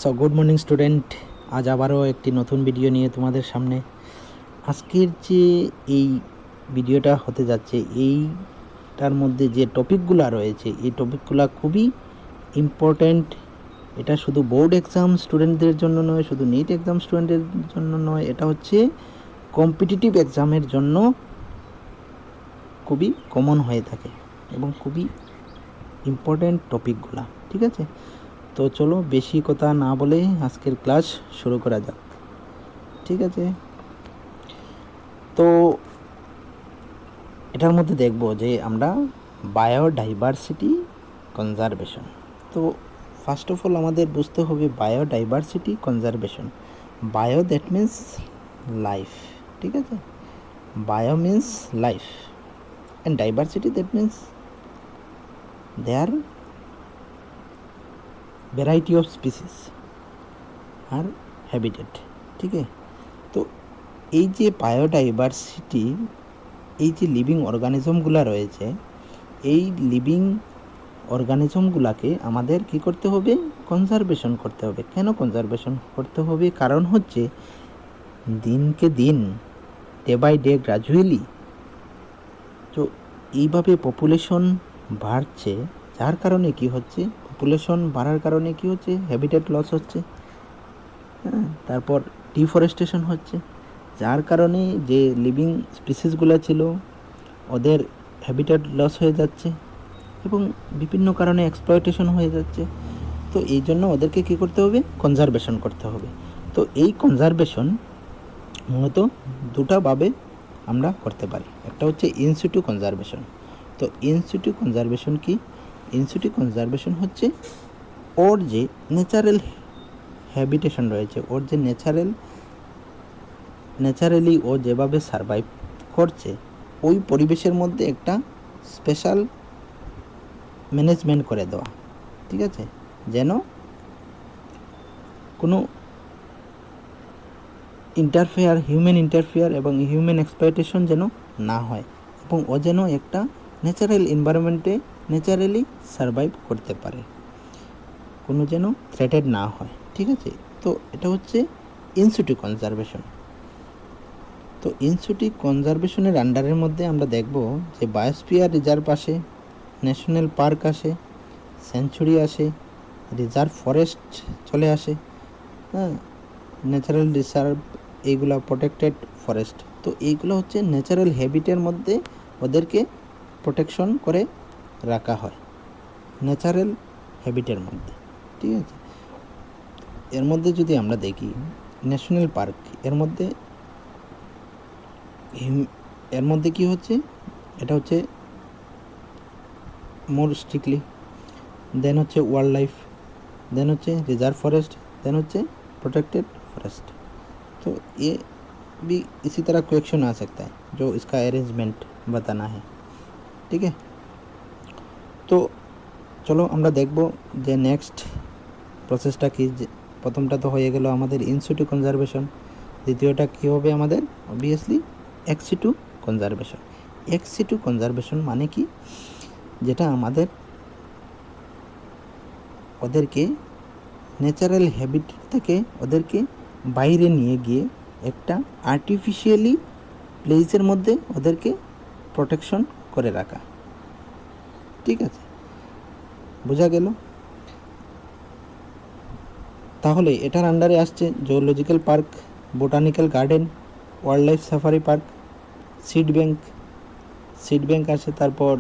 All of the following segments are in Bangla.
সো গুড মর্নিং স্টুডেন্ট, আজ আবারও একটি নতুন ভিডিও নিয়ে তোমাদের সামনে। আজকের যে এই ভিডিওটা হতে যাচ্ছে, এইটার মধ্যে যে টপিকগুলো রয়েছে এই টপিকগুলো খুবই ইম্পর্ট্যান্ট। এটা শুধু বোর্ড এক্সাম স্টুডেন্টদের জন্য নয়, শুধু নিট এক্সাম স্টুডেন্টদের জন্য নয়, এটা হচ্ছে কম্পিটিটিভ এক্সামের জন্য খুবই কমন হয়ে থাকে এবং খুবই ইম্পর্ট্যান্ট টপিকগুলো। ঠিক আছে, তো চলো বেশি কথা না বলে আজকের ক্লাস শুরু করা যাক। ঠিক আছে, তো এটার মধ্যে দেখব যে আমরা বায়োডাইভার্সিটি কনজারভেশন। তো ফার্স্ট অফ অল আমাদের বুঝতে হবে biodiversity conservation. Bio that means life. ঠিক আছে, bio means life and diversity that means there variety of species আর হ্যাবিটেট। ঠিক আছে, তো এই যে বায়োডাইভার্সিটি, এই যে লিভিং অর্গানিজমগুলো রয়েছে, এই লিভিং অর্গানিজমগুলোকে আমাদের কি করতে হবে? কনজারভেশন করতে হবে। কেন কনজারভেশন করতে হবে? কারণ হচ্ছে দিনকে দিন, ডে বাই ডে, গ্র্যাজুয়ালি তো এইভাবে পপুলেশন বাড়ছে, যার কারণে কি হচ্ছে? পপুলেশন বাড়ার কারণে কি হচ্ছে? হ্যাবিটেট লস হচ্ছে, তারপর ডিফরেস্টেশন হচ্ছে, যার কারণে যে লিভিং স্পিসিসগুলো ছিল ওদের হ্যাবিটেট লস হয়ে যাচ্ছে এবং বিভিন্ন কারণে এক্সপ্লয়টেশন হয়ে যাচ্ছে। তো এই জন্য ওদেরকে কী করতে হবে? কনজারভেশন করতে হবে। তো এই কনজারভেশন মূলত দুটাভাবে আমরা করতে পারি। একটা হচ্ছে ইনসিটু কনজারভেশন। তো ইনসিটু কনজারভেশন কি? ইনসিটু কনজারভেশন হচ্ছে ওর যে ন্যাচারাল হ্যাবিটেশন রয়েছে, ওর যে ন্যাচারালি ও যেভাবে সারভাইভ করছে ওই পরিবেশের মধ্যে একটা স্পেশাল ম্যানেজমেন্ট করে দেওয়া। ঠিক আছে, যেন কোনো হিউম্যান ইন্টারফেয়ার এবং হিউম্যান এক্সপ্লয়টেশন যেন না হয় এবং ও যেন একটা ন্যাচারাল এনভায়রনমেন্টে ন্যাচারালি সারভাইভ করতে পারে, কোনো যেন থ্রেটেড না হয়। ঠিক আছে, তো এটা হচ্ছে ইনসিটু কনজারভেশন। তো ইনসিটু কনজারভেশনের আন্ডারের মধ্যে আমরা দেখব যে বায়োস্ফিয়ার রিজার্ভ আসে, ন্যাশনাল পার্ক আসে, সেঞ্চুরি আসে, রিজার্ভ ফরেস্ট চলে আসে, ন্যাচারাল রিজার্ভ, এইগুলো প্রোটেক্টেড ফরেস্ট। তো এইগুলো হচ্ছে ন্যাচারাল হ্যাবিটের মধ্যে ওদেরকে প্রোটেকশন করে রাখা হয়, ন্যাচারাল হ্যাবিটের মধ্যে। ঠিক আছে, এর মধ্যে যদি আমরা দেখি ন্যাশনাল পার্ক, এর মধ্যে কি হচ্ছে? এটা হচ্ছে মোর স্ট্রিক্টলি, দেন হচ্ছে ওয়াইল্ড লাইফ, দেন হচ্ছে रिजर्व फॉरेस्ट, देन হচ্ছে प्रोटेक्टेड फॉरेस्ट। तो ये भी इसी तरह क्वेश्चन आ सकता है जो इसका अरेंजमेंट बताना है। ठीक है, तो চলো আমরা দেখব যে নেক্সট প্রসেসটা কি। প্রথমটা তো হয়ে গেল আমাদের ইনসিটু কনজারভেশন, দ্বিতীয়টা কী হবে আমাদের? Obviously ex situ conservation. Ex situ conservation মানে কি? যেটা আমাদের ওদেরকে ন্যাচারাল হ্যাবিট থেকে ওদেরকে বাইরে নিয়ে গিয়ে একটা আর্টিফিশিয়ালি প্লেসের মধ্যে ওদেরকে প্রোটেকশন করে রাখা। ঠিক আছে, বোঝা গেল? তাহলে এটার আন্ডারে আসছে zoological park, botanical garden, wild life safari park, seed bank আছে, তারপর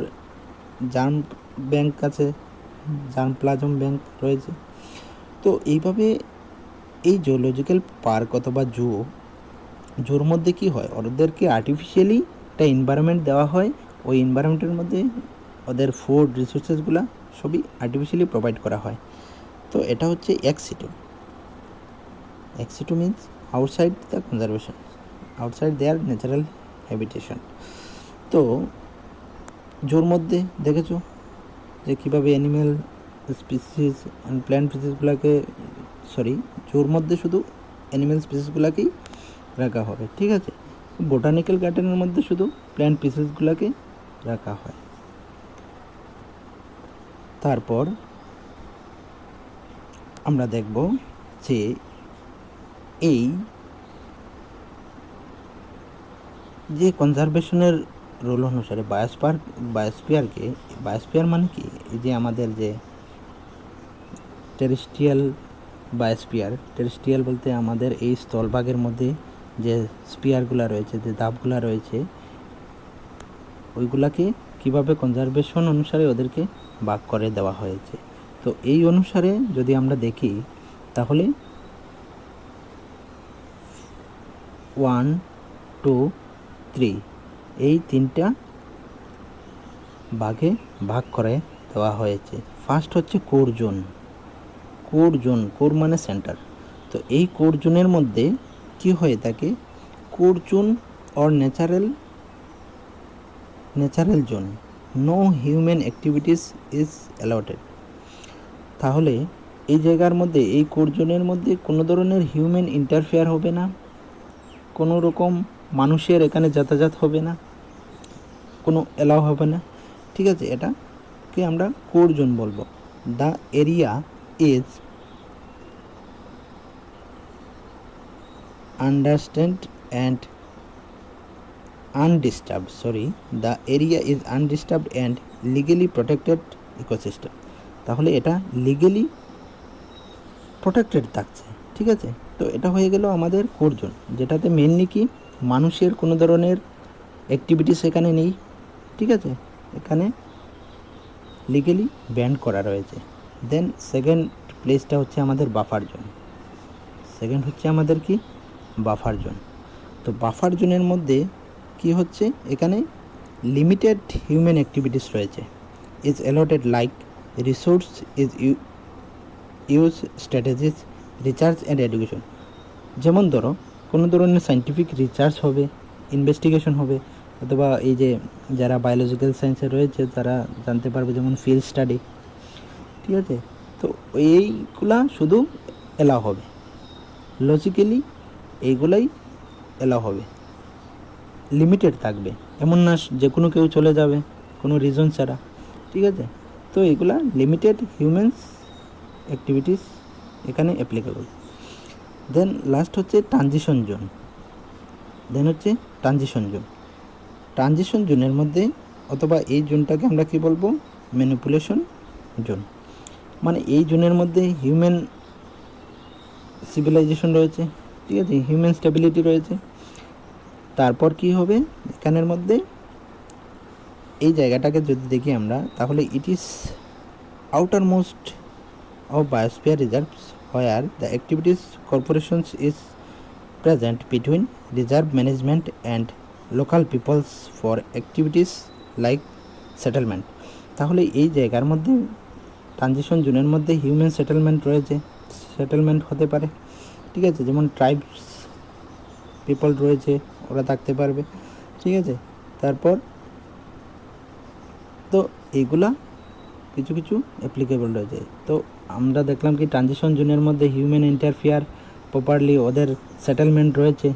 জার্ম ব্যাংক আছে, জার্ম প্লাজম ব্যাংক রয়েছে। তো এইভাবে এই জুওলজিক্যাল পার্ক অথবা জুর মধ্যে কি হয়? ওদেরকে আর্টিফিশিয়ালি একটা এনভায়রনমেন্ট দেওয়া হয়, ওই এনভায়রনমেন্টের মধ্যে ওদের ফুড রিসোর্সেসগুলো সবই আর্টিফিশিয়ালি প্রোভাইড করা হয়। তো এটা হচ্ছে ex situ means outside the conservation, outside there natural habitation. তো জোর মধ্যে দেখেছো যে কীভাবে অ্যানিম্যাল স্পিসিস অ্যান্ড প্ল্যান্ট স্পিসিসগুলোকে, জোর মধ্যে শুধু অ্যানিম্যাল স্পিসিসগুলোকেই রাখা হবে। ঠিক আছে, বোটানিক্যাল গার্ডেনের মধ্যে শুধু প্ল্যান্ট স্পিসিসগুলোকে রাখা হয়। তারপর আমরা দেখব যে এই যে কনজারভেশনের রোল অনুসারে বায়োস্ফিয়ার মানে কি, এই যে আমাদের যে টেরেস্ট্রিয়াল বলতে আমাদের এই স্থলভাগের মধ্যে যে স্পিয়ারগুলো রয়েছে, যে ধাপগুলো রয়েছে, ওইগুলাকে কিভাবে কনজারভেশন অনুসারে ওদেরকে ভাগ করে দেওয়া হয়েছে। তো এই অনুসারে যদি আমরা দেখি তাহলে 1, 2, 3 এই 3টা ভাগে ভাগ করে দেওয়া হয়েছে। ফার্স্ট হচ্ছে কোর জোন। কোর মানে সেন্টার। তো এই কোর জোনের মধ্যে কি হয়ে থাকে, core zone or natural zone, no human activities is allowed. তাহলে এই জায়গার মধ্যে, এই কোর জোনের মধ্যে কোনো ধরনের হিউম্যান ইন্টারফেয়ার হবে না, কোনো রকম মানুষের এখানে যাতায়াত হবে না, কোনো অ্যালাউ হবে না, ঠিক আছে। এটাকে আমরা কোর জোন বলবো। The area is undisturbed and legally protected ecosystem। তাহলে এটা লিগেলি প্রোটেক্টেড থাকছে, ঠিক আছে। তো এটা হয়ে গেল আমাদের কোর জোন, যেটাতে মেনলি কি মানুষের কোনো ধরনের অ্যাক্টিভিটিস এখানে নেই, ঠিক আছে, এখানে লিগেলি ব্যান করা রয়েছে। দেন সেকেন্ড প্লেসটা হচ্ছে আমাদের বাফার জোন। Buffer zone. তো বাফার জোনের মধ্যে কি হচ্ছে, এখানে লিমিটেড হিউম্যান অ্যাক্টিভিটিস রয়েছে, is allotted like resource is use strategies research and education. যেমন ধরো কোনো ধরনের সায়েন্টিফিক রিসার্চ হবে, ইনভেস্টিগেশন হবে, অথবা এই যে যারা বায়োলজিক্যাল সায়েন্সে রয়েছে তারা জানতে পারবে, যেমন ফিল্ড স্টাডি, ঠিক আছে। তো এইগুলা শুধু এলাও হবে, লজিক্যালি এইগুলাই এলাও হবে, লিমিটেড থাকবে, এমন না যে কোনো কেউ চলে যাবে কোনো রিজন ছাড়া, ঠিক আছে। তো এগুলা লিমিটেড হিউম্যানস অ্যাক্টিভিটিস এখানে অ্যাপ্লিকেবল। দেন লাস্ট হচ্ছে ট্রানজিশন জোনের মধ্যে, অথবা এই জোনটাকে আমরা কি বলবো, ম্যানিপুলেশন জোন। মানে এই জোনের মধ্যে হিউম্যান সিভিলাইজেশন রয়েছে, ঠিক আছে, হিউম্যান স্টেবিলিটি রয়েছে। তারপর কি হবে এখানের মধ্যে, এই জায়গাটাকে যদি দেখি আমরা, তাহলে it is outermost of biosphere reserves where the activities corporations is present between reserve management and local peoples for activities like settlement. তাহলে এই জায়গার মধ্যে ট্রানজিশন জোনের মধ্যে হিউম্যান সেটেলমেন্ট হতে পারে, ঠিক আছে, যেমন ট্রাইবস পিপল রয়েছে, ওরা থাকতে পারবে, ঠিক আছে। তারপর তো এইগুলা কিছু কিছু অ্যাপ্লিকেবল রয়েছে। তো আমরা দেখলাম কি ট্রানজিশন জোনের মধ্যে হিউম্যান ইন্টারফেয়ার প্রপারলি, ওদের সেটেলমেন্ট রয়েছে,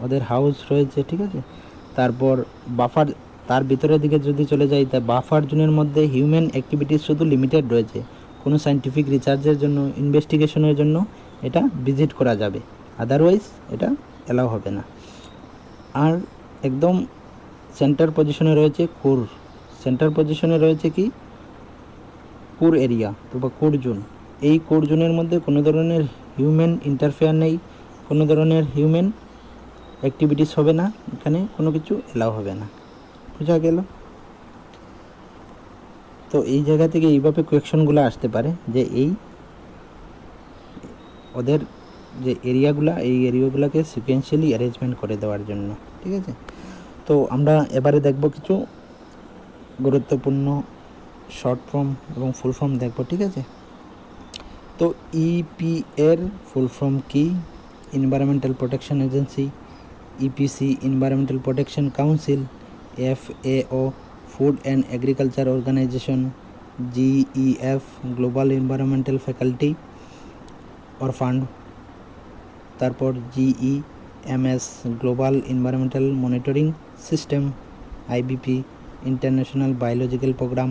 ওদের হাউস রয়েছে, ঠিক আছে। তারপর বাফার, তার ভিতরের দিকে যদি চলে যাই, তা বাফার জোনের মধ্যে হিউম্যান অ্যাক্টিভিটিস শুধু লিমিটেড রয়েছে, কোনো সায়েন্টিফিক রিসার্চের জন্য, ইনভেস্টিগেশনের জন্য এটা ভিজিট করা যাবে, আদারওয়াইজ এটা অ্যালাউ হবে না। আর একদম সেন্টার পজিশনে রয়েছে কি কোর এরিয়া বা কোর জোন। এই কোর জোনের মধ্যে কোনো ধরনের হিউম্যান ইন্টারফেয়ার নেই, কোনো ধরনের হিউম্যান অ্যাক্টিভিটিস হবে না, এখানে কোনো কিছু অ্যালাউ হবে না। বোঝা গেল? তো এই জায়গা থেকে এইভাবে কোয়েকশনগুলো আসতে পারে যে এই ওদের যে এরিয়াগুলা, এই এরিয়াগুলোকে সিকোয়েন্সিয়ালি অ্যারেঞ্জমেন্ট করে দেওয়ার জন্য, ঠিক আছে। তো আমরা এবারে দেখব কিছু গুরুত্বপূর্ণ শর্ট ফর্ম এবং ফুল ফর্ম দেখব, ঠিক আছে। তো ইপি এর ফুল ফর্ম কি? Environmental Protection Agency, EPC Environmental Protection Council, FAO Food and Agriculture Organisation, GEF Global Environmental Faculty or Fund, তারপর GEMS Global Environmental Monitoring System, IBP International Biological Programme,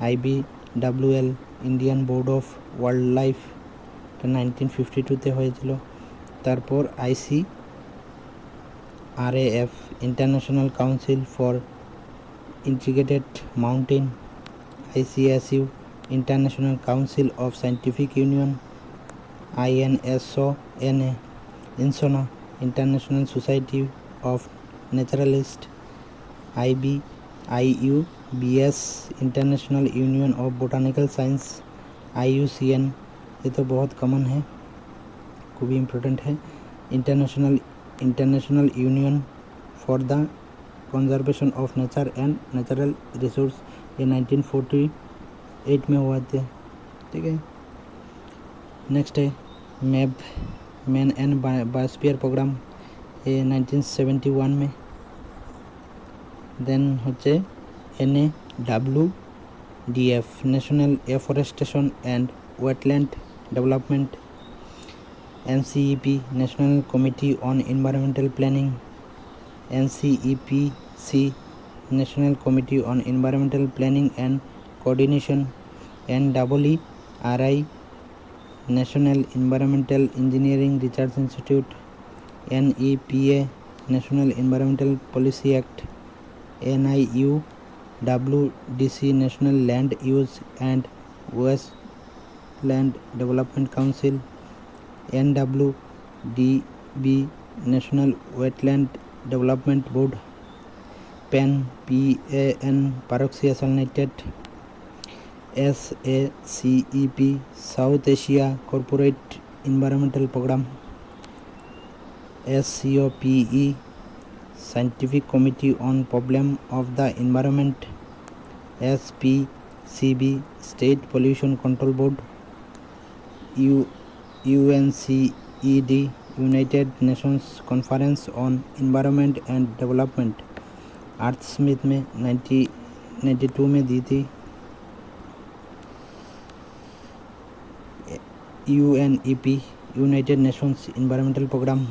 IBWL Indian Board of Wild Life এটা 1952-তে হয়েছিল। তারপর ICRAF International Council for Integrated Mountain, ICSU International Council of Scientific Union, INSONA International Society of Naturalist, IUBS International Union of Botanical Science, IUCN, ये तो बहुत कॉमन है, को भी इम्पोर्टेंट है। International union for the conservation of nature and natural resource, ये 1948 में हुआ था। ठीक है। नेक्स्ट है मैन एंड बायोस्फीयर प्रोग्राम, ये 1971 में। देन হচ্ছে NAWDF National Afforestation and Wetland Development, NCEP National Committee on Environmental Planning, NCEPC National Committee on Environmental Planning and Coordination, NEERI National Environmental Engineering Research Institute, NEPA National Environmental Policy Act, NIUWDC National Land Use and Wasteland Development Council, NWDB National Wetland Development Board, PAN Peroxysalinated, SACEP South Asia Corporate Environmental Program, SCOPE Scientific Committee on Problem of the Environment, SPCB State Pollution Control Board, UNCED United Nations Conference on Environment and Development, earth summit में 1992 में दी थी। UNEP United Nations environmental programme,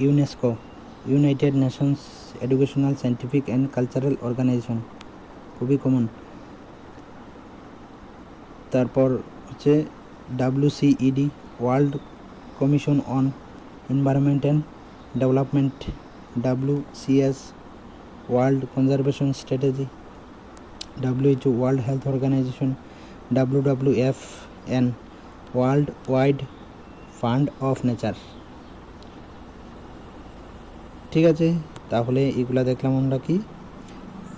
UNESCO United Nations educational scientific and cultural organisation, খুবই কমন। তারপর হচ্ছে WCED world commission on environment and development, WCS world conservation strategy, WHO world health organisation, WWFN world wide fund of nature. ঠিক আছে, তাহলে এগুলা দেখলাম আমরা কি।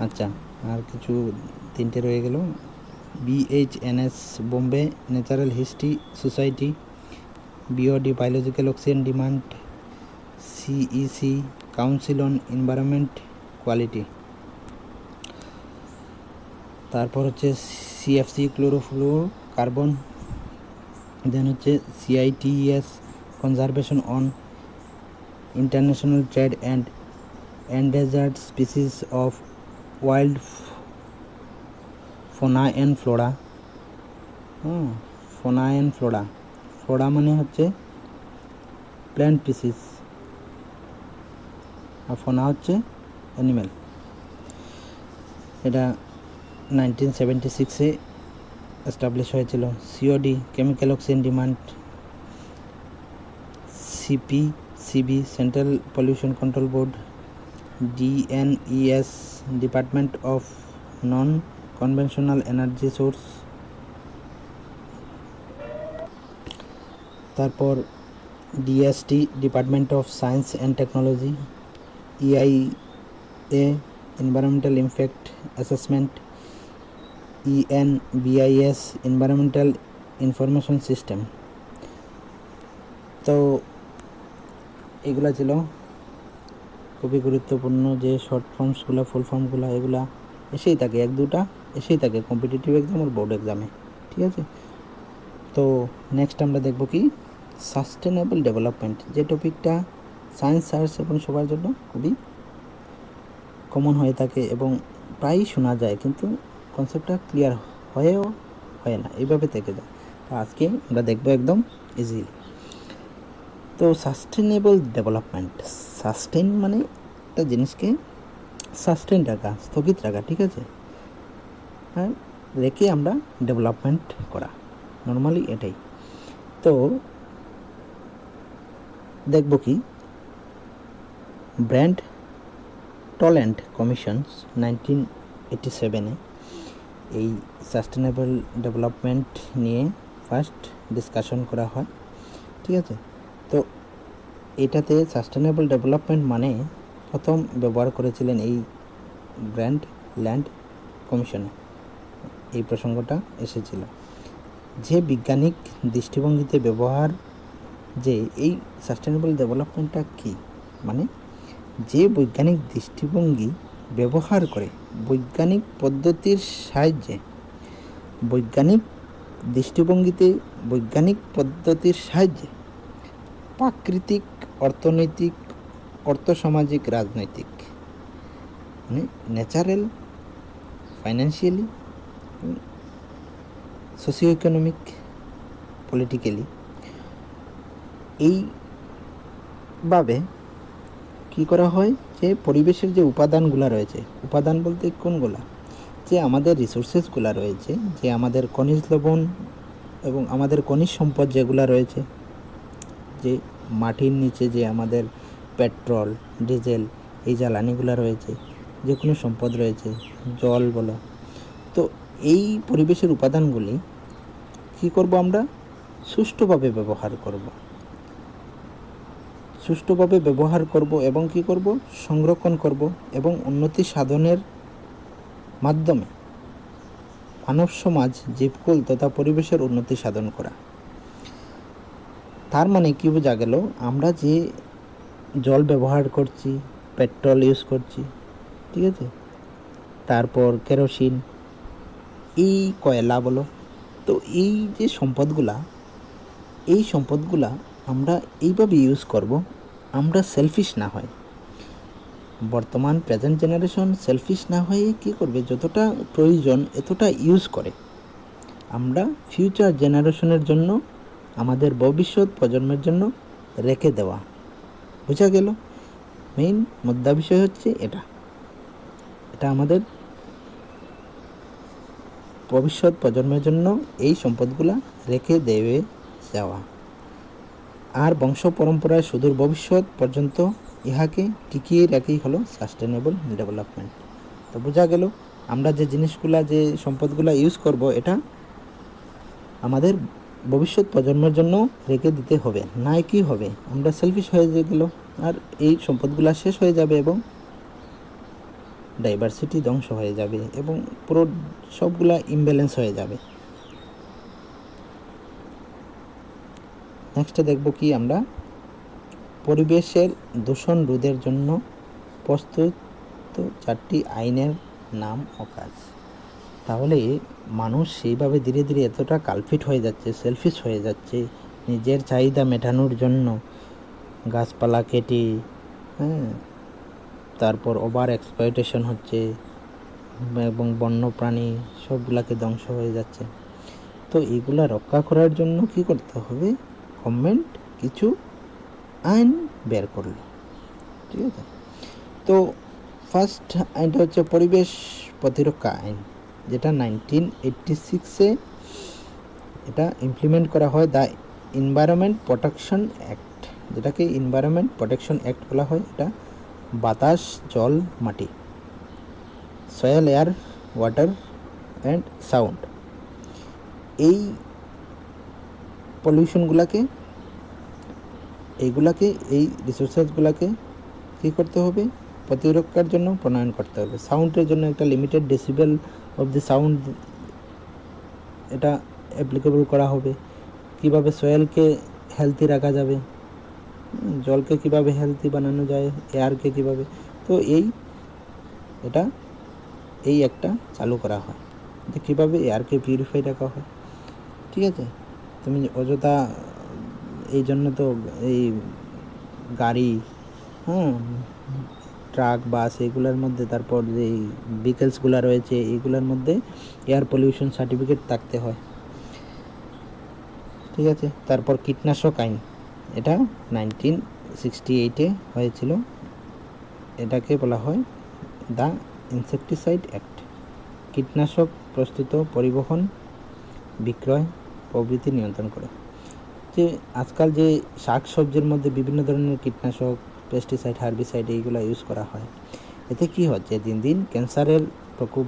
আচ্ছা, আর কিছু তিনটে রয়ে গেল। BHNS Bombay natural history society, BOD biological oxygen demand, CEC council on environment quality. তারপর হচ্ছে CFC ক্লোরোফ্লোরো কার্বন, দেন হচ্ছে CITES conservation on international trade and endangered species of wild fauna and flora, fauna and flora, flora মানে হচ্ছে প্ল্যান্ট স্পিসিস আর ফোনা হচ্ছে অ্যানিম্যাল। এটা 1976-এ এস্টাবলিশ হয়েছিল। COD chemical oxygen demand, CPCB central pollution control board, DNES department of non conventional energy source. তারপর DST department of science and technology, EIA environmental impact assessment, ENBIS environmental information system. তো এগুলা ছিল খুবই গুরুত্বপূর্ণ যে শর্ট ফর্মসগুলো, ফুল ফর্মগুলো, এগুলা এসেই থাকে, এক দুটা এসেই থাকে কম্পিটিটিভ এক্সাম আর বোর্ড এক্সামে। ঠিক আছে, তো নেক্সট আমরা দেখব কি সাস্টেনেবল ডেভেলপমেন্ট, যে টপিকটা সায়েন্স আর্টস এবং সবার জন্য খুবই কমন হয়ে থাকে এবং প্রায়ই শোনা যায়, কিন্তু কনসেপ্টটা ক্লিয়ার হয়েও হয় না, এইভাবে থেকে যায়। তো আজকে আমরা দেখব একদম ইজিলি। তো সাস্টেনেবল ডেভেলপমেন্ট, সাস্টেন মানে একটা জিনিসকে সাস্টেন রাখা, স্থগিত রাখা। ঠিক আছে, হ্যাঁ, রেখে আমরা ডেভেলপমেন্ট করা, নর্মালি এটাই। তো দেখব কি ব্র্যান্ড ট্যালেন্ট কমিশনস 1987-এ এই সাস্টেনেবল ডেভেলপমেন্ট নিয়ে ফার্স্ট ডিসকাশন করা হয়, ঠিক আছে। তো এটাতে সাস্টেনেবল ডেভেলপমেন্ট মানে প্রথম ব্যবহার করেছিলেন এই ব্র্যান্ড ল্যান্ড কমিশনে, এই প্রসঙ্গটা এসেছিল। যে বৈজ্ঞানিক দৃষ্টিভঙ্গিতে ব্যবহার, যে এই সাস্টেনেবল ডেভেলপমেন্টটা কী, মানে যে বৈজ্ঞানিক দৃষ্টিভঙ্গি ব্যবহার করে বৈজ্ঞানিক পদ্ধতির সাহায্যে, বৈজ্ঞানিক দৃষ্টিভঙ্গিতে বৈজ্ঞানিক পদ্ধতির সাহায্যে প্রাকৃতিক, অর্থনৈতিক, অর্থসামাজিক, রাজনৈতিক, মানে natural, financially, socio economic, politically, এইভাবে কী করা হয় যে পরিবেশের যে উপাদানগুলো রয়েছে, উপাদান বলতে কোনগুলা, যে আমাদের রিসোর্সেসগুলো রয়েছে, যে আমাদের খনিজ লবণ এবং আমাদের খনিজ সম্পদ যেগুলো রয়েছে, যে মাটির নিচে যে আমাদের পেট্রোল, ডিজেল, এই জ্বালানিগুলো রয়েছে, যে কোনো সম্পদ রয়েছে, জল বলো, তো এই পরিবেশের উপাদানগুলি কী করব, আমরা সুষ্ঠুভাবে ব্যবহার করব, সুষ্ঠুভাবে ব্যবহার করব এবং কী করব, সংরক্ষণ করব এবং উন্নতি সাধনের মাধ্যমে মানব সমাজ, জীবকুল তথা পরিবেশের উন্নতি সাধন করা। তার মানে কী বোঝা গেল, আমরা যে জল ব্যবহার করছি, পেট্রোল ইউজ করছি, ঠিক আছে, তারপর কেরোসিন, এই কয়লা বলো, তো এই যে সম্পদগুলা, এই সম্পদগুলা আমরা এইভাবে ইউজ করব, আমরা সেলফিশ না হয়, বর্তমান প্রেজেন্ট জেনারেশন সেলফিশ না হয়ে কী করবে, যতটা প্রয়োজন এতটা ইউজ করে আমরা ফিউচার জেনারেশনের জন্য, আমাদের ভবিষ্যৎ প্রজন্মের জন্য রেখে দেওয়া। বোঝা গেল, মেইন মুদ্রা বিষয় হচ্ছে এটা, এটা আমাদের ভবিষ্যৎ প্রজন্মের জন্য এই সম্পদগুলা রেখে দেবে যাওয়া, আর বংশ পরম্পরায় সুদূর ভবিষ্যৎ পর্যন্ত ইহাকে টিকিয়ে রাখাই হলো সাস্টেনেবল ডেভেলপমেন্ট। তো বোঝা গেল, আমরা যে জিনিসগুলা, যে সম্পদগুলা ইউজ করব, এটা আমাদের ভবিষ্যৎ প্রজন্মের জন্য রেখে দিতে হবে, না কি হবে, আমরা সেলফিশ হয়ে গেল আর এই সম্পদগুলা শেষ হয়ে যাবে এবং ডাইভার্সিটি ধ্বংস হয়ে যাবে এবং পুরো সবগুলা ইমব্যালেন্স হয়ে যাবে। নেক্সটে দেখব কি আমরা, পরিবেশের দূষণ রোধের জন্য প্রস্তুত 4টি আইনের নাম ও কাজ। তাহলে মানুষ সেইভাবে ধীরে ধীরে এতটা কালফিট হয়ে যাচ্ছে, সেলফিশ হয়ে যাচ্ছে, নিজের চাহিদা মেটানোর জন্য গাছপালা কেটে, তারপর ওভার এক্সপ্লয়টেশন হচ্ছে এবং বন্যপ্রাণী সবগুলাকে ধ্বংস হয়ে যাচ্ছে। তো এইগুলা রক্ষা করার জন্য কি করতে হবে, গভর্নমেন্ট কিছু আইন বের করলো, ঠিক আছে। তো ফার্স্ট আইনটা হচ্ছে পরিবেশ প্রতিরক্ষা আইন, যেটা 1986-এ এটা ইমপ্লিমেন্ট করা হয়, দ্য এনভায়রনমেন্ট প্রোটেকশন অ্যাক্ট, যেটাকে এনভায়রনমেন্ট প্রোটেকশন অ্যাক্ট বলা হয়। এটা বাতাস, জল, মাটি, soil, air, water and sound, এই পলিউশনগুলোকে, এইগুলাকে, এই রিসোর্সেসগুলোকে কী করতে হবে, প্রতিরক্ষার জন্য প্রণয়ন করতে হবে। সাউন্ডের জন্য একটা limited decibel of the sound এটা অ্যাপ্লিকেবল করা হবে। কিভাবে সয়েলকে হেলদি রাখা যাবে, জলকে কিভাবে হেলদি বানানো যায়, এয়ারকে কিভাবে, তো এটা এই একটা চালু করা হয় যে কীভাবে এয়ারকে পিউরিফাই রাখা হয়, ঠিক আছে। তুমি অযথা, এই জন্য তো এই গাড়ি, ট্রাক, বাস, এগুলোর মধ্যে, তারপর যে ভেহিকেলসগুলো রয়েছে এইগুলোর মধ্যে এয়ার পলিউশন সার্টিফিকেট থাকতে হয়, ঠিক আছে। তারপর কীটনাশক আইন, এটা 1968-এ হয়েছিল, এটাকে বলা হয় দ্য ইনসেকটিসাইড অ্যাক্ট। কীটনাশক প্রস্তুত, পরিবহন, বিক্রয় প্রভৃতি নিয়ন্ত্রণ করে। যে আজকাল যে শাক সবজির মধ্যে বিভিন্ন ধরনের কীটনাশক, পেস্টিসাইড, হার্বিসাইড এইগুলো ইউজ করা হয়, এতে কি হচ্ছে, দিন দিন ক্যান্সারের প্রকোপ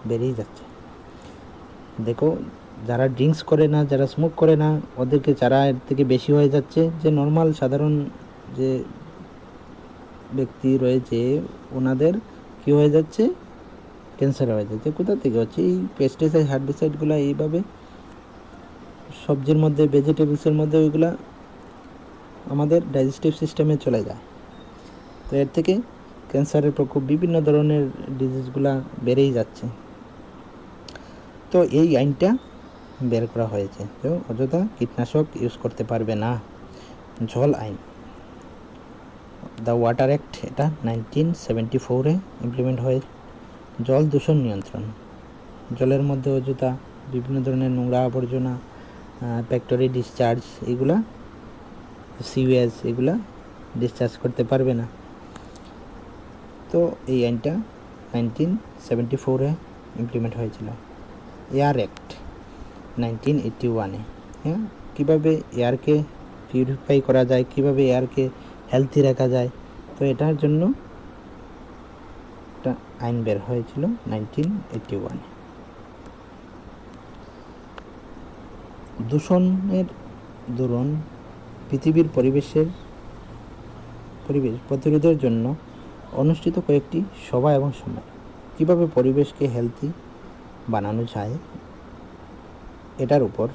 বেড়েই যাচ্ছে। দেখো, যারা ড্রিঙ্কস করে না, যারা স্মোক করে না, ওদেরকে যারা এর থেকে বেশি হয়ে যাচ্ছে, যে নর্মাল সাধারণ যে ব্যক্তি রয়েছে ওনাদের কি হয়ে যাচ্ছে, ক্যান্সার হয়ে যাচ্ছে। কোথা থেকে হচ্ছে, এই পেস্টিসাইড, হার্বিসাইডগুলো এইভাবে সবজির মধ্যে, ভেজিটেবলসের মধ্যে ওইগুলা আমাদের ডাইজেস্টিভ সিস্টেমে চলে যায়। তো এর থেকে ক্যান্সারের প্রকোপ, বিভিন্ন ধরনের ডিজিজগুলা বেড়েই যাচ্ছে। তো এই আইনটা বের করা হয়েছে, তো অযথা কীটনাশক ইউজ করতে পারবে না, জল আইন, দ্য ওয়াটার অ্যাক্ট, এটা 1974-এ ইমপ্লিমেন্ট হয়ে জল দূষণ নিয়ন্ত্রণ। জলের মধ্যে অযথা বিভিন্ন ধরনের নোংরা আবর্জনা, ফ্যাক্টরি ডিসচার্জ, এগুলা সিওয়েজ, এগুলা ডিসচার্জ করতে পারবে না। তো এই আইনটা 1974-এ ইমপ্লিমেন্ট হয়েছিল। এয়ার অ্যাক্ট 1981-এ, হ্যাঁ, কীভাবে এয়ারকে পিউরিফাই করা যায়, কীভাবে এয়ারকে হেলদি রাখা যায়, তো এটার জন্য একটা আইন বের হয়েছিল 1981-এ। দূষণের দরুন পৃথিবীর পরিবেশ প্রতিরোধের জন্য অনুষ্ঠিত কয়েকটি সভা এবং সম্মেলন, কীভাবে পরিবেশকে হেলদি বানানো যায়, এটার উপর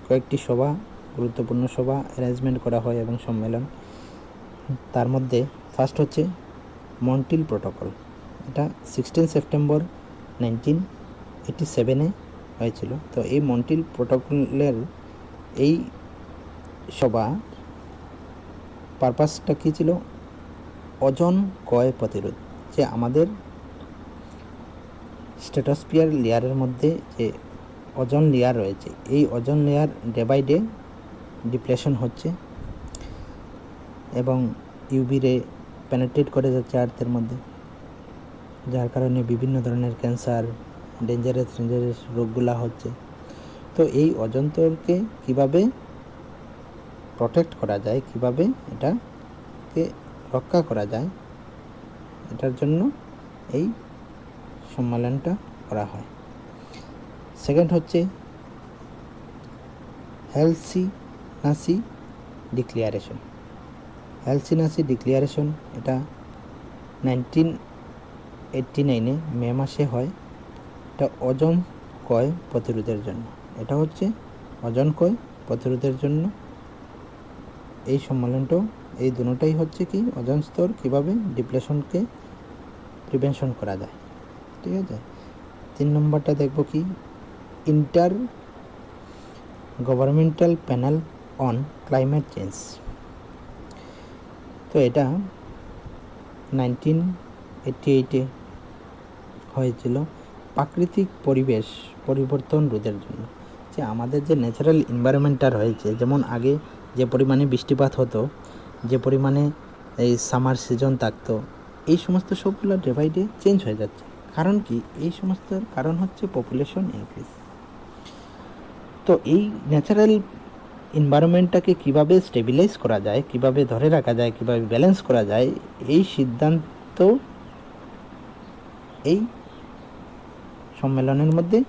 কয়েকটি সভা, গুরুত্বপূর্ণ সভা অ্যারেঞ্জমেন্ট করা হয় এবং সম্মেলন। তার মধ্যে ফার্স্ট হচ্ছে মন্ট্রিল প্রোটোকল, এটা 16 সেপ্টেম্বর 1987-এ হয়েছিল। তো এই মন্ট্রিল প্রোটোকলের এই সভা পারপাসটা কী ছিল, ওজোন ক্ষয় প্রতিরোধ, যে আমাদের স্ট্র্যাটোস্ফিয়ার লেয়ারের মধ্যে যে ওজোন লেয়ার রয়েছে, এই ozone layer day by day depletion হচ্ছে এবং ইউভি রে পেনেট্রেট করে যাচ্ছে আর্থের মধ্যে, যার কারণে বিভিন্ন ধরনের ক্যান্সার, ডেঞ্জারাস রোগগুলা হচ্ছে। তো এই ওজোন স্তরকে কীভাবে প্রোটেক্ট করা যায়, কীভাবে এটাকে রক্ষা করা যায়, এটার জন্য এই সম্মেলনটা করা হয়। সেকেন্ড হচ্ছে হেলসিনাসি ডিক্লিয়ারেশন। হেলসিনাসি ডিক্লিয়ারেশন এটা 1989-এ মে মাসে হয়। এটা ওজোন ক্ষয় প্রতিরোধের জন্য, এটা হচ্ছে ওজোন ক্ষয় প্রতিরোধের জন্য এই সম্মেলনটাও, এই দুটোটাই হচ্ছে কি, ওজোন স্তর কীভাবে ডিপ্লেশনকে প্রিভেনশন করা যায়, ঠিক আছে। 3 নম্বরটা দেখব কি, inter governmental panel on climate change. তো এটা 1988-এ হয়েছিল, প্রাকৃতিক পরিবেশ পরিবর্তন রোধের জন্য। যে আমাদের যে ন্যাচারাল এনভায়রনমেন্টটা রয়েছে, যেমন আগে যে পরিমাণে বৃষ্টিপাত হতো, যে পরিমাণে এই সামার সিজন থাকতো, এই সমস্ত সবগুলো ডে বাই ডে চেঞ্জ হয়ে যাচ্ছে। কারণ কি, এই সমস্ত কারণ হচ্ছে পপুলেশন ইনক্রিজ। তো এই ন্যাচারাল এনভায়রনমেন্টটাকে কীভাবে স্টেবিলাইজ করা যায়, কীভাবে ধরে রাখা যায়, কীভাবে ব্যালেন্স করা যায়, এই সিদ্ধান্ত এই সম্মেলনের মধ্যে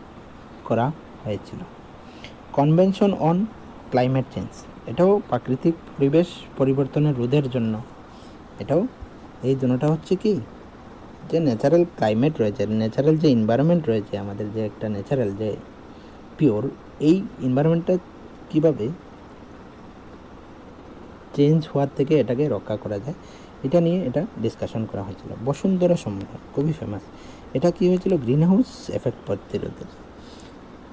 করা হয়েছিল। কনভেনশন অন ক্লাইমেট চেঞ্জ, এটাও প্রাকৃতিক পরিবেশ পরিবর্তনের রোধের জন্য। এটাও এই দুটোটা হচ্ছে কি, যে ন্যাচারাল ক্লাইমেট রয়েছে, ন্যাচারাল যে এনভায়রনমেন্ট রয়েছে আমাদের, যে একটা ন্যাচারাল যে পিওর, এই এনভায়রনমেন্টটা কীভাবে চেঞ্জ হওয়ার থেকে এটাকে রক্ষা করা যায়, এটা নিয়ে এটা ডিসকাশন করা হয়েছিল। বসুন্ধরা সম্মেলন খুবই ফেমাস, এটা কি হয়েছিল, গ্রিন হাউস এফেক্ট প্রতিরোধের।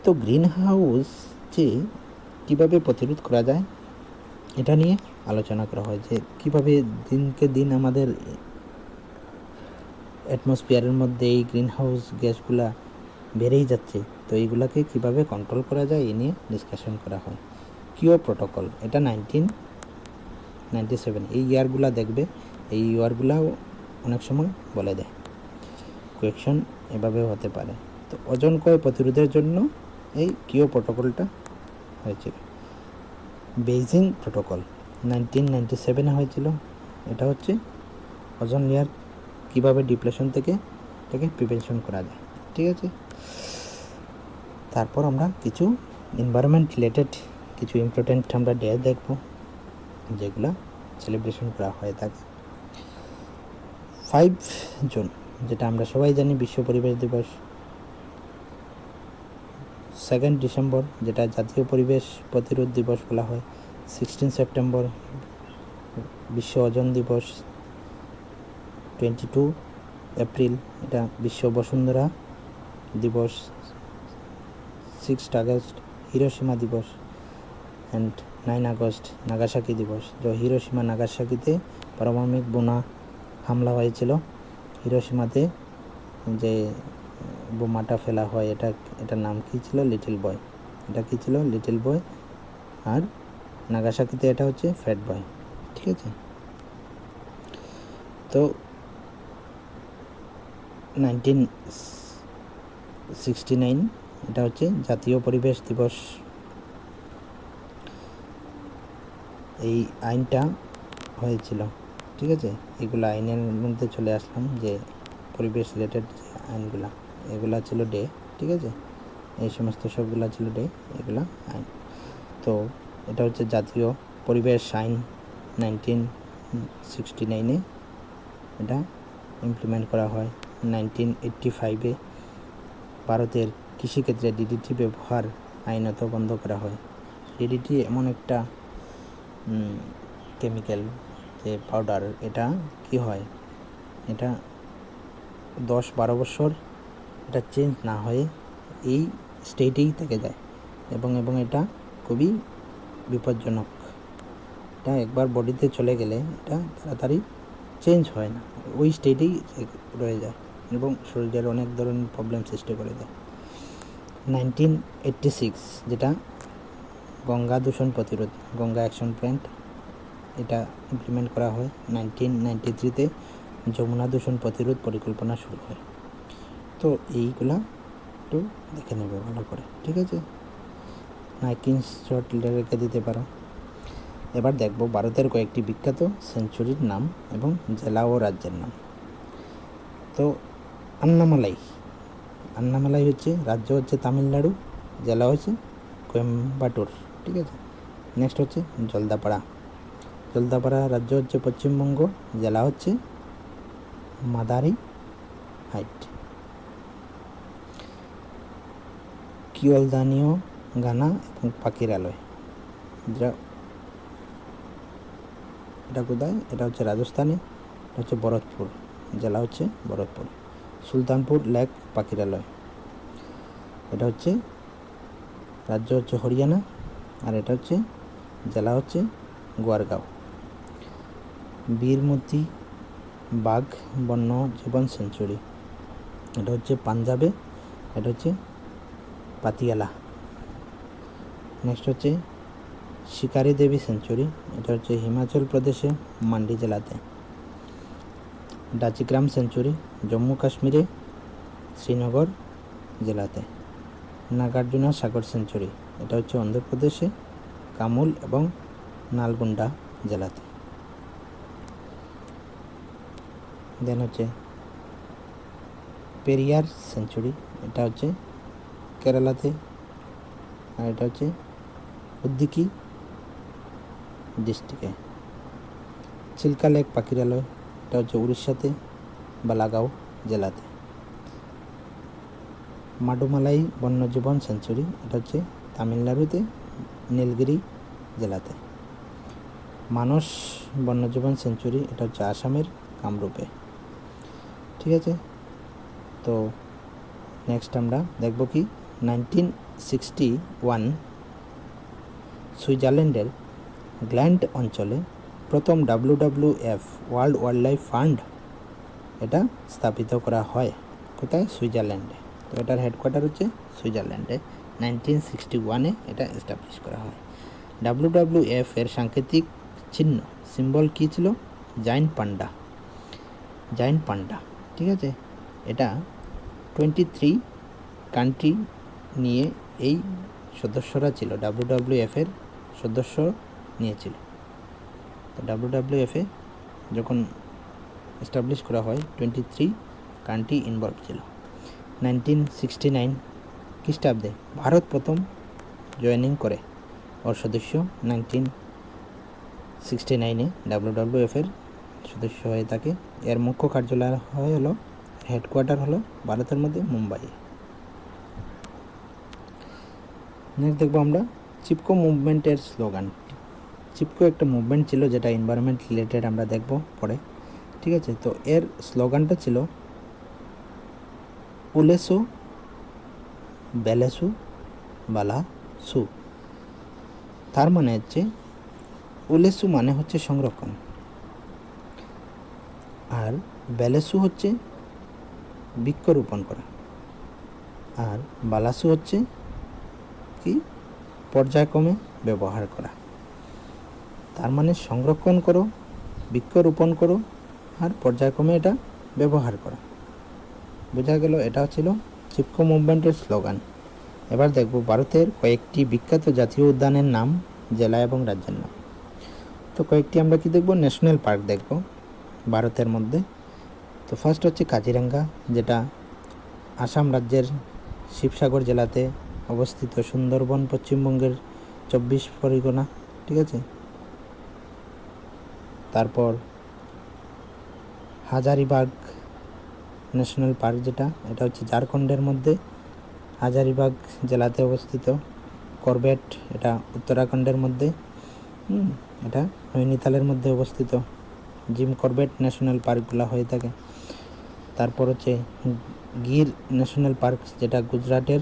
তো গ্রিন হাউস যে কীভাবে প্রতিরোধ করা যায়, এটা নিয়ে আলোচনা করা হয়, যে কীভাবে দিনকে দিন আমাদের অ্যাটমসফিয়ারের মধ্যে এই গ্রিন হাউস গ্যাসগুলা বেড়েই যাচ্ছে। তো এইগুলাকে কীভাবে কন্ট্রোল করা যায়, এই নিয়ে ডিসকাশন করা হয়। কিয়োটো প্রোটোকল, এটা 1997, এই ইয়ারগুলা দেখবে, এই ইয়ারগুলাও অনেক সময় বলে দেয়, কোয়েকশন এভাবেও হতে পারে। তো ওজোন ক্ষয় প্রতিরোধের জন্য এই কিয়োটো প্রোটোকলটা হয়েছিল। বেইজিং প্রোটোকল 1997 হয়েছিল। এটা হচ্ছে ওজন লেয়ার কীভাবে ডিপ্লেশন থেকে এটাকে প্রিভেনশন করা যায়, ঠিক আছে। তারপর আমরা কিছু এনভায়রনমেন্ট রিলেটেড কিছু ইম্পর্টেন্ট আমরা ডে দেখব যেগুলো সেলিব্রেশন করা হয়ে থাকে। 5 জুন যেটা আমরা সবাই জানি বিশ্ব পরিবেশ দিবস। 2 ডিসেম্বর যেটা জাতীয় পরিবেশ প্রতিরোধ দিবস বলা হয়। 16 সেপ্টেম্বর বিশ্ব ওজন দিবস। 22 এপ্রিল এটা বিশ্ব বসুন্ধরা দিবস। 6 আগস্ট হিরোশিমা দিবস অ্যান্ড 9 আগস্ট নাগাসাকি দিবস। যে হিরোশিমা নাগাসাকিতে পারমাণবিক বোমা হামলা হয়েছিল, হিরোশিমাতে যে বোমাটা ফেলা হয় এটার নাম কী ছিল? Little boy. এটা কী ছিল? Little boy. আর নাগাসাকিতে এটা হচ্ছে ফ্যাট বয়, ঠিক আছে। তো 1969 এটা হচ্ছে জাতীয় পরিবেশ দিবস। এই আইনটা হয়েছিল, ঠিক আছে। এগুলো আইনের মধ্যে চলে আসলাম যে পরিবেশ রিলেটেড যে আইনগুলো এগুলা ছিল ডে, ঠিক আছে। এই সমস্ত সবগুলা ছিল ডে, এগুলা আইন। তো এটা হচ্ছে জাতীয় পরিবেশ আইন 1969-এ এটা ইমপ্লিমেন্ট করা হয়। 1985-এ ভারতের কৃষিক্ষেত্রে ডিডিটি ব্যবহার আইনত বন্ধ করা হয়। ডিডিটি এমন একটা কেমিক্যাল যে পাউডার, এটা কি হয়, এটা 10-12 বছর এটা চেঞ্জ না হয়ে এই স্টেটেই থেকে যায় এবং এটা খুবই বিপজ্জনক। এটা একবার বডিতে চলে গেলে এটা তাড়াতাড়ি চেঞ্জ হয় না, ওই স্টেটেই রয়ে যায় এবং শরীরের অনেক ধরনের প্রবলেম সৃষ্টি করে দেয়। 1986 যেটা গঙ্গা দূষণ প্রতিরোধ, গঙ্গা অ্যাকশন প্ল্যান, এটা ইমপ্লিমেন্ট করা হয়। 1993-তে যমুনা দূষণ প্রতিরোধ পরিকল্পনা শুরু হয়। তো এইগুলা একটু দেখে নেবে ভালো করে, ঠিক আছে। স্ক্রিনশট রেখে দিতে পারো। এবার দেখব ভারতের কয়েকটি বিখ্যাত সেঞ্চুরির নাম এবং জেলা ও রাজ্যের নাম। তো আন্নামালাই হচ্ছে রাজ্য হচ্ছে তামিলনাড়ু, জেলা হচ্ছে কোয়েম্বাটুর, ঠিক আছে। নেক্সট হচ্ছে জলদাপাড়া রাজ্য হচ্ছে পশ্চিমবঙ্গ, জেলা হচ্ছে মাদারি হাইট। কিয়লদানীয় গানা এবং পাখিরালয়, এটা কোথায়? এটা হচ্ছে রাজস্থানে, এটা হচ্ছে ভরতপুর, জেলা হচ্ছে ভরতপুর। সুলতানপুর লেক পাখিরালয়, এটা হচ্ছে রাজ্য হচ্ছে হরিয়ানা, আর এটা হচ্ছে জেলা হচ্ছে গোয়ারগাঁও। বীরমতি বাঘ বন্য জীবন সেঞ্চুরি, এটা হচ্ছে পাঞ্জাবে, এটা হচ্ছে পাতিয়ালা। নেক্সট হচ্ছে শিকারি দেবী সেঞ্চুরি, এটা হচ্ছে হিমাচল প্রদেশে মান্ডি জেলাতে। ডাচিগ্রাম সেঞ্চুরি জম্মু কাশ্মীরে শ্রীনগর জেলাতে। নাগার্জুনা সাগর সেঞ্চুরি, এটা হচ্ছে অন্ধ্রপ্রদেশে কামুল এবং নালগোন্ডা জেলাতে। দেন হচ্ছে পেরিয়ার সেঞ্চুরি, এটা হচ্ছে কেরালাতে, আর এটা হচ্ছে উদ্দিকি ডিস্ট্রিক্টে। চিল্কা লেক পাখিরালয়, এটা হচ্ছে উড়িষ্যাতে বালাগাঁও জেলাতে। মাডুমালাই বন্যজীবন সেঞ্চুরি, এটা হচ্ছে তামিলনাড়ুতে নীলগিরি জেলাতে। মানস বন্যজীবন সেঞ্চুরি, এটা হচ্ছে আসামের কামরূপে, ঠিক আছে। তো নেক্সট আমরা দেখব কি 1961 সুইজারল্যান্ডের গ্ল্যান্ড অঞ্চলে প্রথম WWF ওয়ার্ল্ড ওয়াইল্ডলাইফ ফান্ড এটা স্থাপিত করা হয়। কোথায়? সুইজারল্যান্ডে। তো এটার হেডকোয়ার্টার হচ্ছে সুইজারল্যান্ডে। 1961-এ এটা এস্টাবলিশ করা হয়। WWF এর সাংকেতিক চিহ্ন সিম্বল কী ছিল? জায়ান্ট পান্ডা, ঠিক আছে। এটা 23 কান্ট্রি নিয়ে এই সদস্যরা ছিল, WWF এর সদস্য নিয়েছিল। তো WWF এ যখন এস্টাবলিশ করা হয় 23 কান্ট্রি ইনভলভ ছিল। 1969 খ্রিস্টাব্দে ভারত প্রথম জয়েনিং করে ওর সদস্য 1969-এ WWF এর সদস্য হয়ে থাকে। এর মুখ্য কার্যালয় হলো হেডকোয়ার্টার হলো ভারতের মধ্যে মুম্বাই। নেক্সট দেখবো আমরা চিপকো মুভমেন্টের স্লোগান। চিপকো একটা মুভমেন্ট ছিল যেটা এনভায়রনমেন্ট রিলেটেড, আমরা দেখবো পরে, ঠিক আছে। তো এর স্লোগানটা ছিল উলেসু বেলেসু বালা সু। তার মানে হচ্ছে উলেসু মানে হচ্ছে সংরক্ষণ, আর বেলেসু হচ্ছে বৃক্ষরোপণ করা, আর বালাসু হচ্ছে কি পর্যায়ক্রমে ব্যবহার করা। তার মানে সংরক্ষণ করো, বৃক্ষরোপণ করো, আর পর্যায়ক্রমে এটা ব্যবহার করা। বোঝা গেল, এটা ছিল চিপকো মুভমেন্টের স্লোগান। এবার দেখব ভারতের কয়েকটি বিখ্যাত জাতীয় উদ্যানের নাম, জেলা এবং রাজ্যের নাম। তো কয়েকটি আমরা কি দেখব, ন্যাশনাল পার্ক দেখব ভারতের মধ্যে। তো ফার্স্ট হচ্ছে কাজিরাঙ্গা, যেটা আসাম রাজ্যের শিবসাগর জেলাতে অবস্থিত। সুন্দরবন পশ্চিমবঙ্গের 24 পরগনা, ঠিক আছে। তারপর হাজারিবাগ ন্যাশনাল পার্ক, যেটা এটা হচ্ছে ঝাড়খণ্ডের মধ্যে হাজারিবাগ জেলাতে অবস্থিত। করবেট, এটা উত্তরাখণ্ডের মধ্যে, এটা নৈনিতালের মধ্যে অবস্থিত। জিম করবেট ন্যাশনাল পার্কগুলো হয়ে থাকে। তারপর হচ্ছে গির ন্যাশনাল পার্ক, যেটা গুজরাটের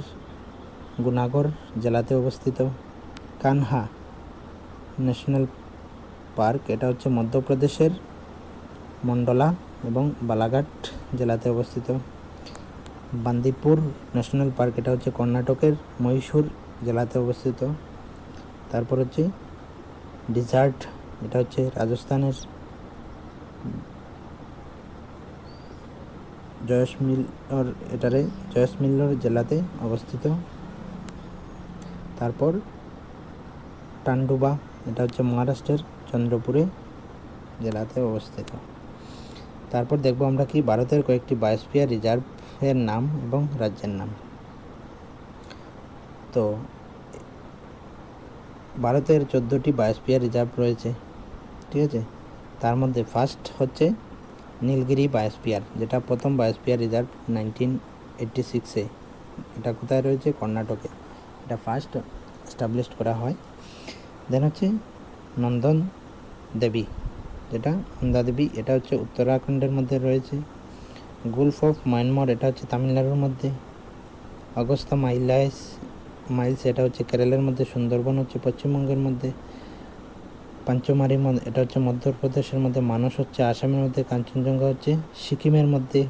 গুনাগড় জেলাতে অবস্থিত। কানহা ন্যাশনাল পার্ক, এটা হচ্ছে মধ্যপ্রদেশের মন্ডলা এবং বালাঘাট জেলাতে অবস্থিত। বান্দিপুর ন্যাশনাল পার্ক, এটা হচ্ছে কর্ণাটকের মহীশূর জেলাতে অবস্থিত। তারপর হচ্ছে ডিজার্ট, এটা হচ্ছে রাজস্থানের জয়সমিলর জেলাতে অবস্থিত। তারপর টান্ডুবা, এটা হচ্ছে মহারাষ্ট্রের চন্দ্রপুরে জেলাতে অবস্থিত। তারপর দেখব আমরা কি ভারতের কয়েকটি বায়োস্ফিয়ার রিজার্ভের নাম এবং রাজ্যের নাম। তো ভারতের 14টি বায়োস্ফিয়ার রিজার্ভ রয়েছে, ঠিক আছে। তার মধ্যে ফার্স্ট হচ্ছে নীলগিরি বায়োস্ফিয়ার, যেটা প্রথম বায়োস্ফিয়ার রিজার্ভ 1986-এ। এটা কোথায় রয়েছে, কর্ণাটকে। এটা ফার্স্ট এস্টাবলিশ করা হয়। দেন হচ্ছে নন্দন দেবী, যেটা নন্দাদেবী, এটা হচ্ছে উত্তরাখণ্ডের মধ্যে রয়েছে। গুলফ অফ মায়ানমার, এটা হচ্ছে তামিলনাড়ুর মধ্যে। অগস্তা মাইলস, এটা হচ্ছে কেরালের মধ্যে। সুন্দরবন হচ্ছে পশ্চিমবঙ্গের মধ্যে। পাঞ্চমারি, এটা হচ্ছে মধ্যপ্রদেশের মধ্যে। মানস হচ্ছে আসামের মধ্যে। কাঞ্চনজঙ্ঘা হচ্ছে সিকিমের মধ্যে।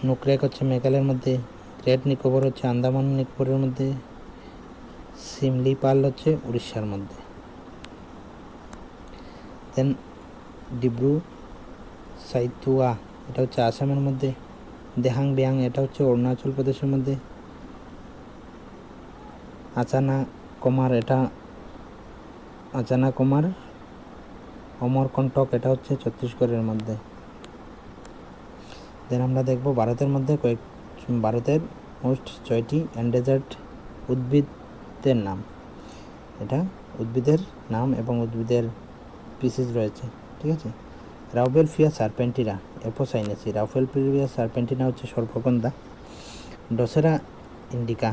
নুকরেক হচ্ছে মেঘালয়ের মধ্যে। গ্রেট নিকোবর হচ্ছে আন্দামান নিকোবরের মধ্যে। সিমলিপাল হচ্ছে উড়িষ্যার মধ্যে। দেন ডিব্রু সাইতুয়া, এটা হচ্ছে আসামের মধ্যে। দেহাং বিয়াং, এটা হচ্ছে অরুণাচল প্রদেশের মধ্যে। আচানা কুমার অমরকণ্টক, এটা হচ্ছে ছত্তিশগড়ের মধ্যে। দেন আমরা দেখব ভারতের মধ্যে ভারতের মোস্ট 6টি এন্ডেজার্ড উদ্ভিদের নাম। এটা উদ্ভিদের নাম এবং উদ্ভিদের স্পিসিস রয়েছে, ঠিক আছে। রাউবেলফিয়া সার্পেন্টিনা এপোসাইনেসি, রাউবেলফিয়া সার্পেন্টিনা হচ্ছে সর্পগন্ধা। ডোসেরা ইন্ডিকা,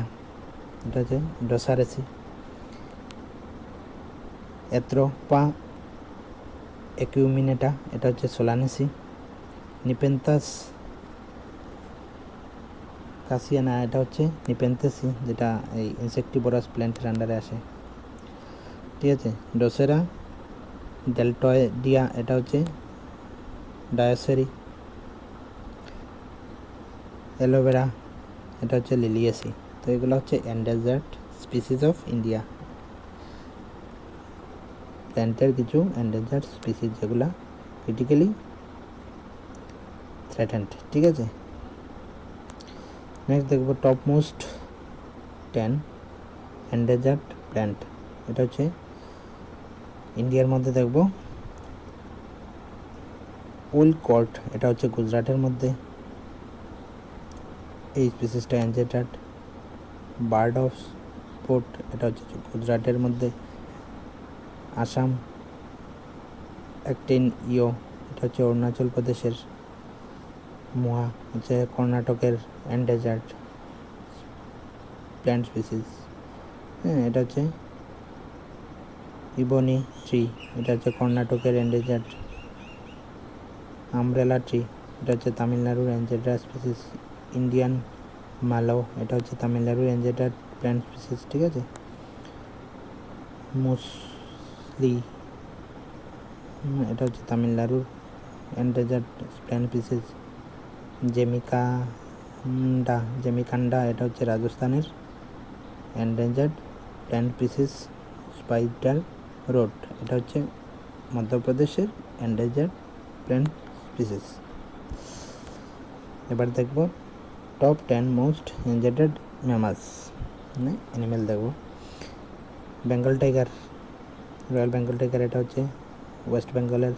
এটা হচ্ছে ডোসারেসি। এত্রোপা একিউমিনেটা, এটা হচ্ছে সোলানেসি। নিপেন্থাস কাসিয়ানা, এটা হচ্ছে নিপেন্থেসি, যেটা এই ইনসেক্টিভোরাস প্ল্যান্টের আন্ডারে আসে, ঠিক আছে। ডোসেরা ডেলটয়েডিয়া, এটা হচ্ছে ডায়োসেরি। অ্যালোভেরা, এটা হচ্ছে লিলিয়াসি। তো এগুলো হচ্ছে এন্ডেজার্ড স্পিসিস অফ ইন্ডিয়া, প্ল্যান্টের কিছু এন্ডেজার্ড স্পিসিস যেগুলো ক্রিটিক্যালি থ্রেটেন্ড, ঠিক আছে। নেক্সট দেখব টপ মোস্ট 10 এন্ডেজার্ড প্ল্যান্ট। এটা হচ্ছে ইন্ডিয়ার মধ্যে দেখব উল কর্ট, এটা হচ্ছে গুজরাটের মধ্যে। এই স্পিসিসটা এনজেটার্ড। বার্ড অফ স্পোর্ট, এটা হচ্ছে গুজরাটের মধ্যে। আসাম অ্যাক্টিন ইও, এটা হচ্ছে অরুণাচল প্রদেশের। মোয়া হচ্ছে কর্ণাটকের এন্ডেজার্ড প্ল্যান্ট স্পিসিস। হ্যাঁ, এটা হচ্ছে ইবনি ট্রি, এটা হচ্ছে কর্ণাটকের এন্ডেজার্ড। আমব্রেলা ট্রি, এটা হচ্ছে তামিলনাড়ুর এনজেটার্ড স্পিসিস। ইন্ডিয়ান মালো, এটা হচ্ছে তামিলনাড়ুর এনজেটার্ড প্ল্যান্ট স্পিসিস, ঠিক আছে। মুসলি, এটা হচ্ছে তামিলনাড়ুর এন্ডেজার্ড প্ল্যান্ট স্পিসিস। জেমিকান্ডা, এটা হচ্ছে রাজস্থানের endangered plant species. Spider road, এটা হচ্ছে মধ্যপ্রদেশের এন্ডেঞ্জার্ড প্ল্যান্ট স্পিসিস। এবার দেখব টপ 10 মোস্ট এনজেটার্ড ম্যামালস, মানে অ্যানিমেল দেখব। Bengal tiger, royal Bengal tiger, এটা হচ্ছে ওয়েস্ট বেঙ্গলের।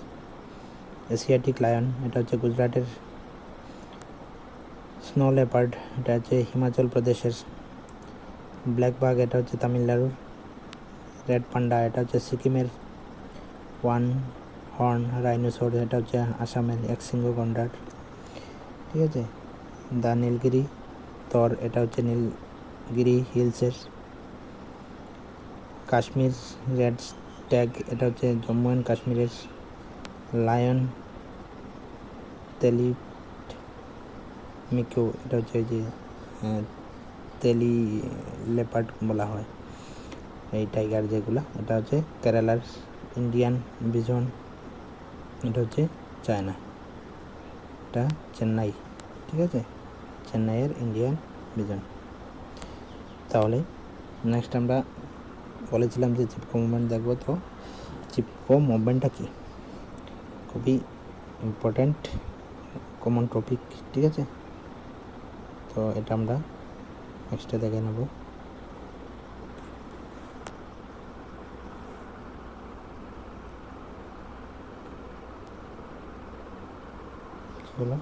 এশিয়াটিক লায়ন, এটা হচ্ছে গুজরাটের। স্নো লেপার্ড, এটা হচ্ছে হিমাচল প্রদেশের। ব্ল্যাক বাঘ, এটা হচ্ছে তামিলনাড়ুর। রেড পান্ডা, এটা হচ্ছে সিকিমের। ওয়ান হর্ন রাইনোসর, এটা হচ্ছে আসামের একশৃঙ্গ গন্ডার, ঠিক আছে। দ্য নীলগিরি তর, এটা হচ্ছে নীলগিরি হিলসের। কাশ্মীর রেড স্ট্যাগ, এটা হচ্ছে জম্মু অ্যান্ড কাশ্মীরের। লায়ন মিকো, এটা হচ্ছে যে তেলি লেপার্ড বলা হয় এই টাইগার যেগুলো, এটা হচ্ছে কেরালার। ইন্ডিয়ান বিজন, এটা হচ্ছে চায়না, এটা চেন্নাই, ঠিক আছে, চেন্নাইয়ের ইন্ডিয়ান বিজন। তাহলে নেক্সট আমরা বলেছিলাম যে চিপকো মুভমেন্ট দেখবো। তো চিপকো মুভমেন্টটা কি, খুবই ইম্পর্ট্যান্ট কমন টপিক, ঠিক আছে। তো এটা আমরা নেক্সটে দেখে নেব। চলো।